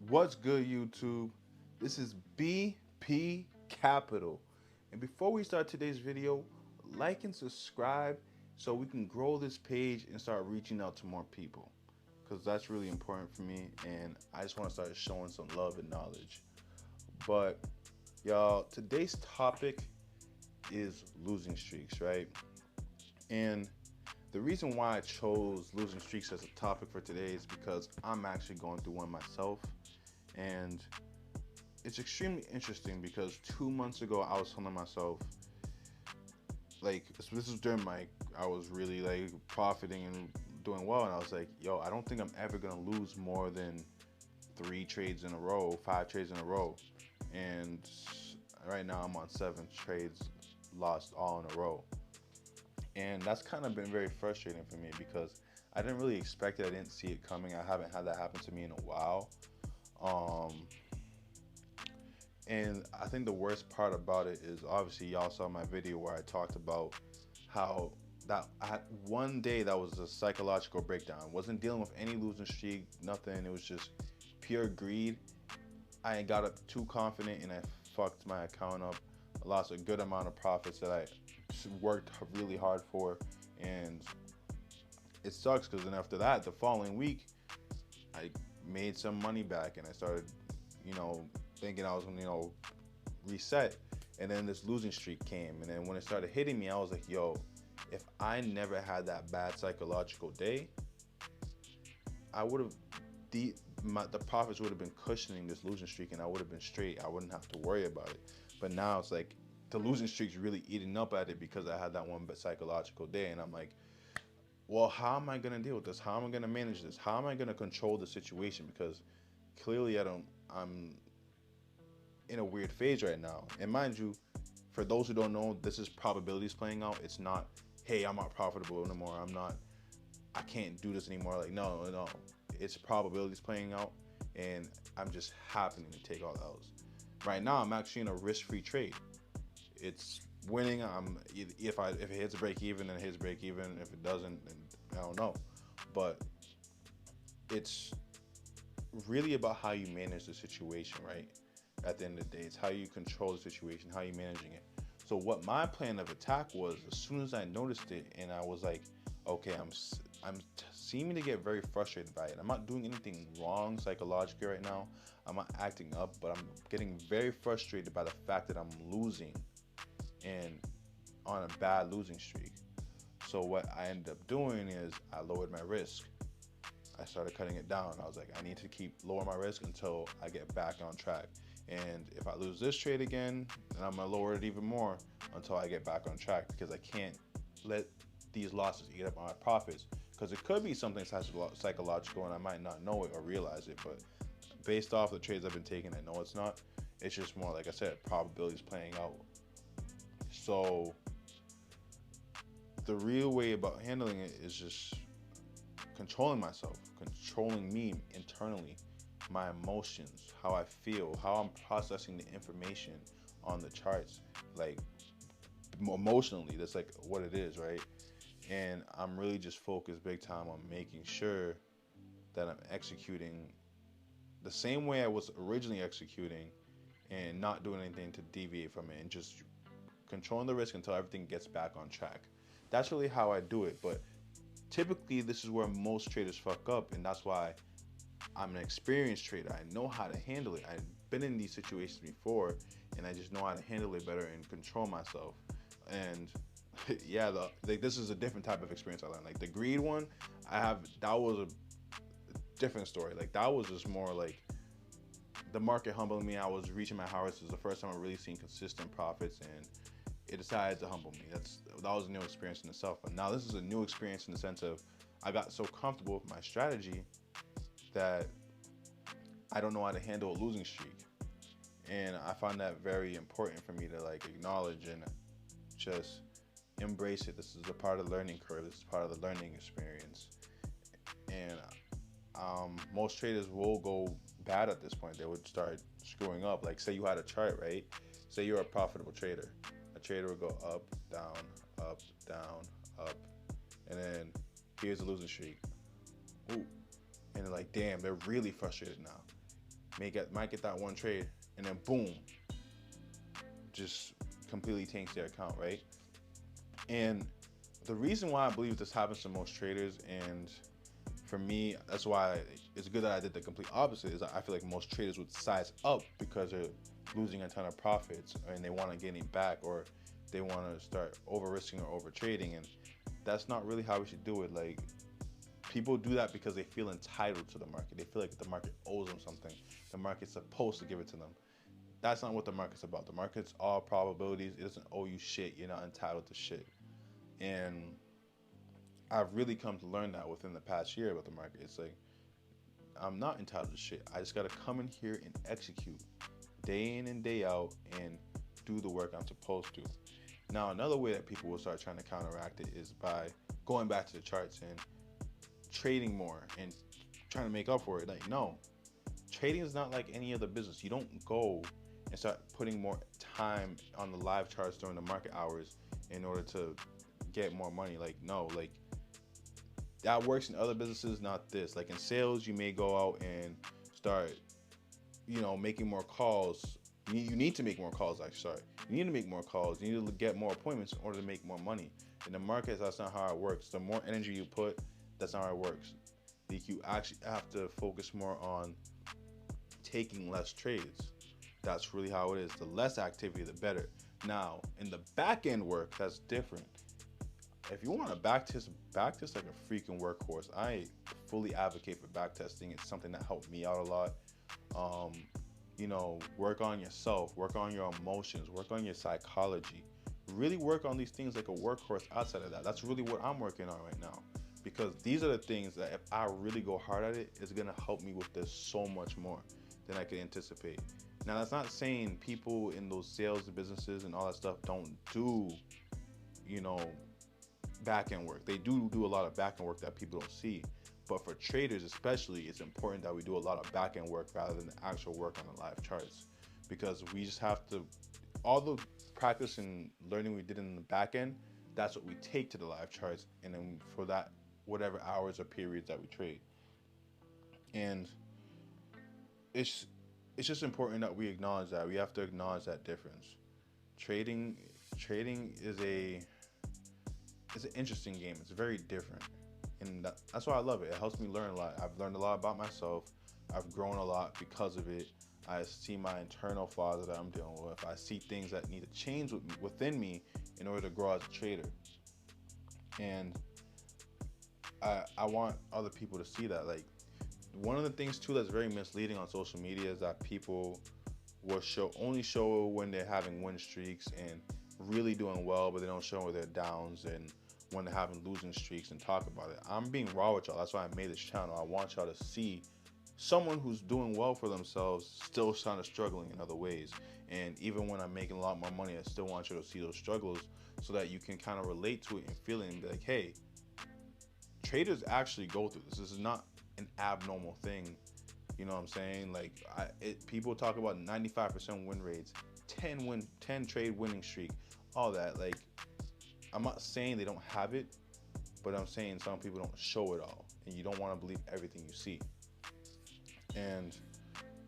What's good, YouTube? This is BP Capital. And before we start today's video, like and subscribe so we can grow this page and start reaching out to more people, because that's really important for me, and I just want to start showing some love and knowledge. But y'all, today's topic is losing streaks, right? And the reason why I chose losing streaks as a topic for today is because I'm actually going through one myself. And it's extremely interesting because 2 months ago, I was telling myself, like, this was during I was really like profiting and doing well. And I was like, yo, I don't think I'm ever going to lose more than 5 trades in a row. And right now I'm on 7 trades, lost all in a row. And that's kind of been very frustrating for me because I didn't really expect it. I didn't see it coming. I haven't had that happen to me in a while. And I think the worst part about it is, obviously y'all saw my video where I talked about how that I had one day that was a psychological breakdown. I wasn't dealing with any losing streak, nothing. It was just pure greed. I got up too confident and I fucked my account up. I lost a good amount of profits that I worked really hard for, and it sucks because then after that, the following week, I made some money back and I started, thinking I was gonna, reset. And then this losing streak came, and then when it started hitting me, I was like, yo, if I never had that bad psychological day, I would have the profits would have been cushioning this losing streak, and I would have been straight. I wouldn't have to worry about it. But now it's like the losing streak's really eating up at it because I had that one psychological day, and I'm like, well, how am I gonna deal with this? How am I gonna manage this? How am I gonna control the situation? Because clearly I'm in a weird phase right now. And mind you, for those who don't know, this is probabilities playing out. It's not, hey, I'm not profitable anymore. I can't do this anymore. Like, no. It's probabilities playing out, and I'm just happening to take all L's. Right now, I'm actually in a risk-free trade. It's winning. If it hits a break even, then it hits break even. If it doesn't, then I don't know. But it's really about how you manage the situation, right? At the end of the day, it's how you control the situation, how you managing it. So what my plan of attack was, as soon as I noticed it, and I was like, okay, I'm seeming to get very frustrated by it. I'm not doing anything wrong psychologically right now. I'm not acting up, but I'm getting very frustrated by the fact that I'm losing and on a bad losing streak. So what I ended up doing is I lowered my risk. I started cutting it down. I was like, I need to keep lowering my risk until I get back on track. And if I lose this trade again, then I'm gonna lower it even more until I get back on track, because I can't let these losses eat up my profits, because it could be something psychological and I might not know it or realize it. But based off the trades I've been taking, I know it's not. It's just more, like I said, probabilities playing out. So the real way about handling it is just controlling myself, controlling me internally, my emotions, how I feel, how I'm processing the information on the charts, like emotionally. That's like what it is, right? And I'm really just focused big time on making sure that I'm executing the same way I was originally executing, and not doing anything to deviate from it, and just controlling the risk until everything gets back on track. That's really how I do it. But typically this is where most traders fuck up, and that's why I'm an experienced trader. I know how to handle it. I've been in these situations before, and I just know how to handle it better and control myself. And yeah, this is a different type of experience I learned. Like the greed one, that was a different story. Like that was just more like the market humbling me. I was reaching my harvest. It was the first time I really seen consistent profits, and it decided to humble me. That was a new experience in itself. But now this is a new experience in the sense of I got so comfortable with my strategy that I don't know how to handle a losing streak. And I find that very important for me to like acknowledge and just embrace it. This is a part of the learning curve. This is part of the learning experience. And most traders will go bad at this point. They would start screwing up. Like, say you had a chart, right? Say you're a profitable trader. A trader would go up, down, up, down, up, and then here's a losing streak. Ooh. And they're like, damn, they're really frustrated now. might get that one trade, and then boom, just completely tanks their account, right? And the reason why I believe this happens to most traders, and for me, that's why it's good that I did the complete opposite, is I feel like most traders would size up because they're losing a ton of profits and they want to gain it back, or they want to start over risking or over trading. And that's not really how we should do it. Like, people do that because they feel entitled to the market. They feel like the market owes them something. The market's supposed to give it to them. That's not what the market's about. The market's all probabilities. It doesn't owe you shit. You're not entitled to shit. And I've really come to learn that within the past year about the market. It's like, I'm not entitled to shit. I just got to come in here and execute day in and day out and do the work I'm supposed to. Now, another way that people will start trying to counteract it is by going back to the charts and trading more and trying to make up for it. Like, no, trading is not like any other business. You don't go and start putting more time on the live charts during the market hours in order to get more money. Like, no, like, that works in other businesses, not this. Like in sales, you may go out and start, making more calls. You need to make more calls, actually, sorry. You need to make more calls. You need to get more appointments in order to make more money. In the markets, that's not how it works. The more energy you put, that's not how it works. Like, you actually have to focus more on taking less trades. That's really how it is. The less activity, the better. Now, in the back end work, that's different. If you want to backtest like a freaking workhorse. I fully advocate for backtesting. It's something that helped me out a lot. Work on yourself, work on your emotions, work on your psychology. Really work on these things like a workhorse outside of that. That's really what I'm working on right now. Because these are the things that if I really go hard at it, it's going to help me with this so much more than I could anticipate. Now, that's not saying people in those sales businesses and all that stuff don't do, back end work. They do a lot of back end work that people don't see. But for traders especially, it's important that we do a lot of back end work rather than the actual work on the live charts. Because we just have to, all the practice and learning we did in the back end, that's what we take to the live charts, and then for that, whatever hours or periods that we trade. And it's just important that we acknowledge that. We have to acknowledge that difference. Trading is it's an interesting game. It's very different, and that's why I love it. It helps me learn a lot. I've learned a lot about myself. I've grown a lot because of it. I see my internal flaws that I'm dealing with. I see things that need to change within me in order to grow as a trader. And I want other people to see that. Like, one of the things too that's very misleading on social media is that people will only show when they're having win streaks and really doing well, but they don't show their downs and when they're having losing streaks and talk about it. I'm being raw with y'all. That's why I made this channel. I want y'all to see someone who's doing well for themselves still kind of struggling in other ways. And even when I'm making a lot more money, I still want you to see those struggles so that you can kind of relate to it and feel it and be like, hey, traders actually go through this. This is not an abnormal thing. You know what I'm saying? Like, people talk about 95% win rates, 10 trade winning streak, all that. Like, I'm not saying they don't have it, but I'm saying some people don't show it all, and you don't want to believe everything you see. And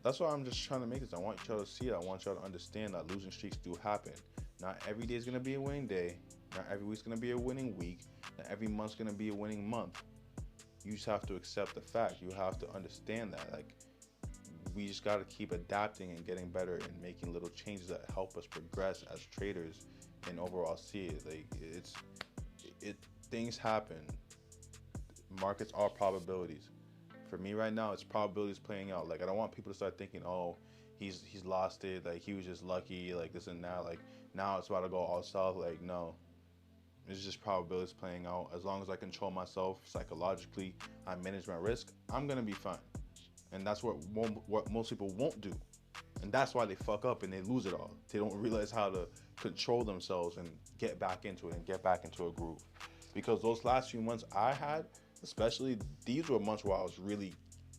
that's why I'm just trying to make this. I want y'all to see it. I want y'all to understand that losing streaks do happen. Not every day is going to be a winning day. Not every week's going to be a winning week. Not every month's going to be a winning month. You just have to accept the fact. You have to understand that. Like, we just got to keep adapting and getting better and making little changes that help us progress as traders and overall see it. Like, things happen. Markets are probabilities. For me right now, it's probabilities playing out. Like, I don't want people to start thinking, oh, he's lost it. Like, he was just lucky. Like, this and that. Like, now it's about to go all south. Like, no. It's just probabilities playing out. As long as I control myself psychologically, I manage my risk, I'm going to be fine. And that's what most people won't do. And that's why they fuck up and they lose it all. They don't realize how to control themselves and get back into it and get back into a groove. Because those last few months I had, especially, these were months where I was really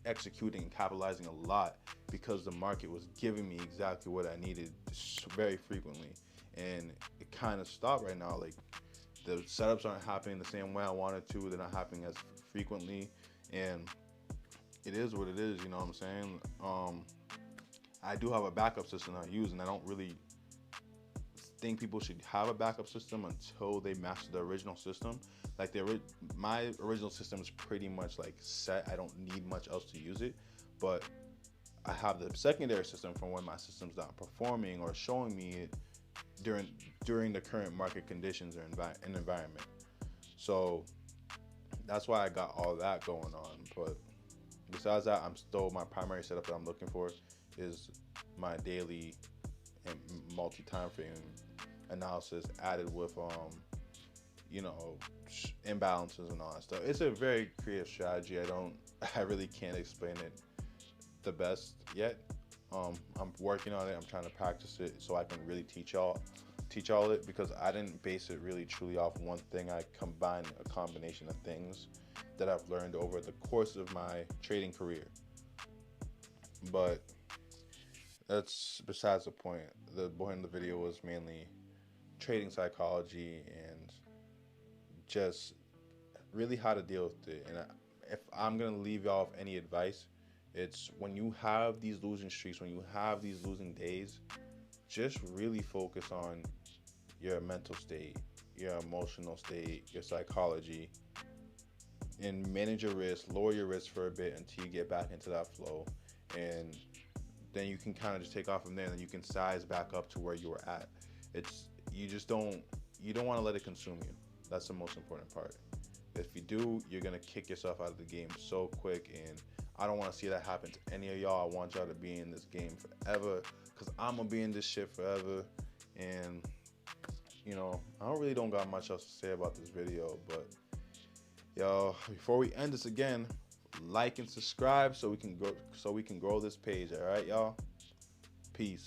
executing and capitalizing a lot because the market was giving me exactly what I needed very frequently. And it kind of stopped right now. Like, the setups aren't happening the same way I wanted to. They're not happening as frequently. And it is what it is, you know what I'm saying? I do have a backup system I use, and I don't really think people should have a backup system until they master the original system. Like my original system is pretty much like set. I don't need much else to use it, but I have the secondary system from when my system's not performing or showing me it during the current market conditions or environment. So that's why I got all that going on. But besides that, my primary setup that I'm looking for is my daily and multi-time frame analysis added with you know, imbalances and all that stuff. It's a very creative strategy. I really can't explain it the best yet. I'm working on it. I'm trying to practice it so I can really teach y'all it, because I didn't base it really truly off one thing. I combined a combination of things that I've learned over the course of my trading career. But that's besides the point. The point of the video was mainly trading psychology and just really how to deal with it. And if I'm gonna leave y'all with any advice, it's when you have these losing streaks, when you have these losing days, just really focus on your mental state, your emotional state, your psychology, and manage your risk, lower your risk for a bit until you get back into that flow. And then you can kind of just take off from there, and then you can size back up to where you were at. You don't want to let it consume you. That's the most important part. If you do, you're gonna kick yourself out of the game so quick, and I don't want to see that happen to any of y'all. I want y'all to be in this game forever, because I'm gonna be in this shit forever. And you know, I don't got much else to say about this video, but y'all, before we end this again, like and subscribe so we can grow this page. All right, y'all. Peace.